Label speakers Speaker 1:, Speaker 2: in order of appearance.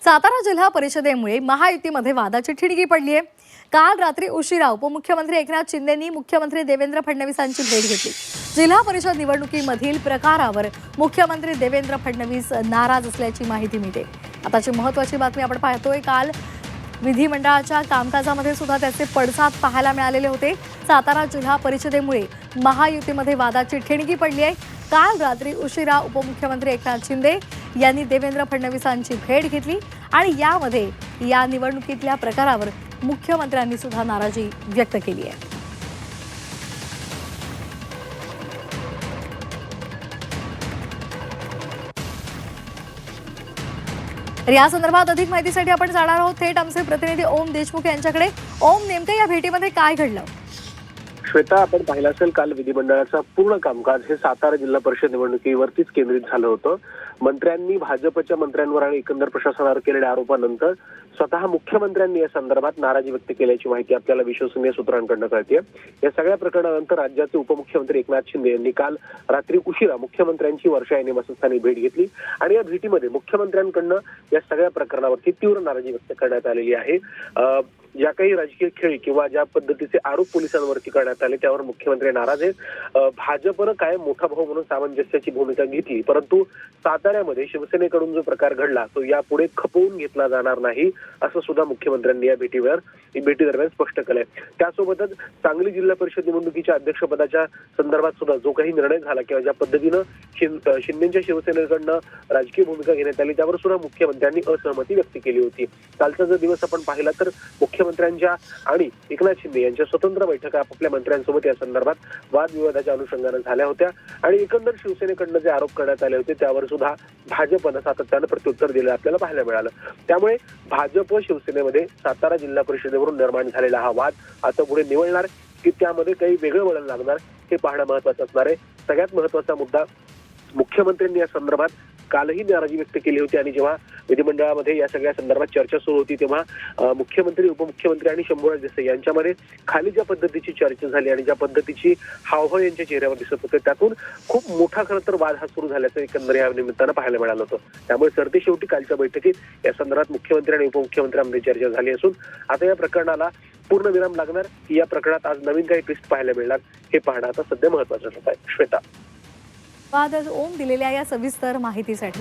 Speaker 1: सातारा जिल्हा परिषदेमुळे महायुतीमध्ये वादाची ठिणगी पडली आहे। काल रात्री उशिरा उपमुख्यमंत्री एकनाथ शिंदेंनी मुख्यमंत्री देवेंद्र फडणवीसांची भेट घेतली। जिल्हा परिषद निवडणुकीमधील प्रकारावर मुख्यमंत्री देवेंद्र फडणवीस नाराज असल्याची माहिती मिळते। आताची महत्त्वाची बातमी आपण पाहतोय। काल विधिमंडळाच्या कामकाजामध्ये सुद्धा त्याचे पडसाद पाहायला मिळालेले होते। सातारा जिल्हा परिषदेमुळे महायुतीमध्ये वादाची ठिणगी पडली आहे। काल रात्री उशिरा उपमुख्यमंत्री एकनाथ शिंदे यांनी देवेंद्र फडणवीसांची भेट घेतली आणि यामध्ये या निवडणुकीतल्या प्रकारावर मुख्यमंत्र्यांनी सुद्धा नाराजी व्यक्त केली आहे। या संदर्भात अधिक माहितीसाठी आपण जाणार आहोत थेट आमचे प्रतिनिधी ओम देशमुख यांच्याकडे। ओम, नेमकं या भेटीमध्ये काय घडलं?
Speaker 2: श्वेता, आपण पाहिलं असेल काल विधिमंडळाचं पूर्ण कामकाज हे सातारा जिल्हा परिषद निवडणुकीवरतीच केंद्रित झालं होतं। मंत्र्यांनी भाजपच्या मंत्र्यांवर आणि एकंदर प्रशासनावर केलेल्या आरोपानंतर स्वतः मुख्यमंत्र्यांनी या संदर्भात नाराजी व्यक्त केल्याची माहिती आपल्याला विश्वसनीय सूत्रांकडून कळते। या सगळ्या प्रकरणानंतर राज्याचे उपमुख्यमंत्री एकनाथ शिंदे यांनी काल रात्री उशिरा मुख्यमंत्र्यांची वर्षा या निवासस्थानी भेट घेतली आणि या भेटीमध्ये मुख्यमंत्र्यांकडून या सगळ्या प्रकरणावरती तीव्र नाराजी व्यक्त करण्यात आलेली आहे। ज्या काही राजकीय खेळी किंवा ज्या पद्धतीचे आरोप पोलिसांवरती करण्यात आले त्यावर मुख्यमंत्री नाराज आहेत। भाजपनं कायम मोठा भाऊ म्हणून सामंजस्याची भूमिका घेतली, परंतु साताऱ्यामध्ये शिवसेनेकडून जो प्रकार घडला तो यापुढे खपवून घेतला जाणार नाही असं सुद्धा मुख्यमंत्र्यांनी या भेटीदरम्यान स्पष्ट केलंय। त्यासोबतच सांगली जिल्हा परिषद निवडणुकीच्या अध्यक्षपदाच्या संदर्भात सुद्धा जो काही निर्णय झाला किंवा ज्या पद्धतीनं शिंदेच्या शिवसेनेकडनं राजकीय भूमिका घेण्यात आली त्यावर सुद्धा मुख्यमंत्र्यांनी असहमती व्यक्त केली होती। कालचा जर दिवस आपण पाहिला तर मुख्यमंत्र्यांच्या आणि एकनाथ शिंदे यांच्या स्वतंत्र बैठका आपापल्या मंत्र्यांसोबत या संदर्भात वादविवादाच्या अनुषंगाने झाल्या होत्या आणि एकंदर शिवसेनेकडनं जे आरोप करण्यात आले होते त्यावर सुद्धा भाजपनं सातत्यानं प्रत्युत्तर दिलं आपल्याला पाहायला मिळालं। त्यामुळे भाजप शिवसेनेमध्ये सातारा जिल्हा परिषदेवरून निर्माण झालेला हा वाद आता पुढे निवळणार की त्यामध्ये काही वेगळं वळण लागणार हे पाहणं महत्त्वाचं असणार आहे। सगळ्यात महत्त्वाचा मुद्दा, मुख्यमंत्र्यांनी या संदर्भात कालही नाराजी व्यक्त केली होती आणि जेव्हा विधिमंडळामध्ये या सगळ्या संदर्भात चर्चा सुरू होती तेव्हा मुख्यमंत्री, उपमुख्यमंत्री आणि शंभूराज देसाई यांच्यामध्ये खाली ज्या पद्धतीची चर्चा झाली आणि ज्या पद्धतीची हावभाव यांच्या चेहऱ्यावर दिसत होते त्यातून खूप मोठा खरं तर वाद हा सुरू झाल्याचं एकंदर या निमित्तानं पाहायला मिळालं होतं। त्यामुळे सरते शेवटी कालच्या बैठकीत या संदर्भात मुख्यमंत्री आणि उपमुख्यमंत्र्यांमध्ये चर्चा झाली असून आता या प्रकरणाला पूर्ण विराम लागणार की या प्रकरणात आज नवीन काही ट्विस्ट पाहायला मिळणार हे पाहणं आता सध्या महत्त्वाचं आहे। श्वेता,
Speaker 1: ओम दिलेल्या या सविस्तर माहितीसाठी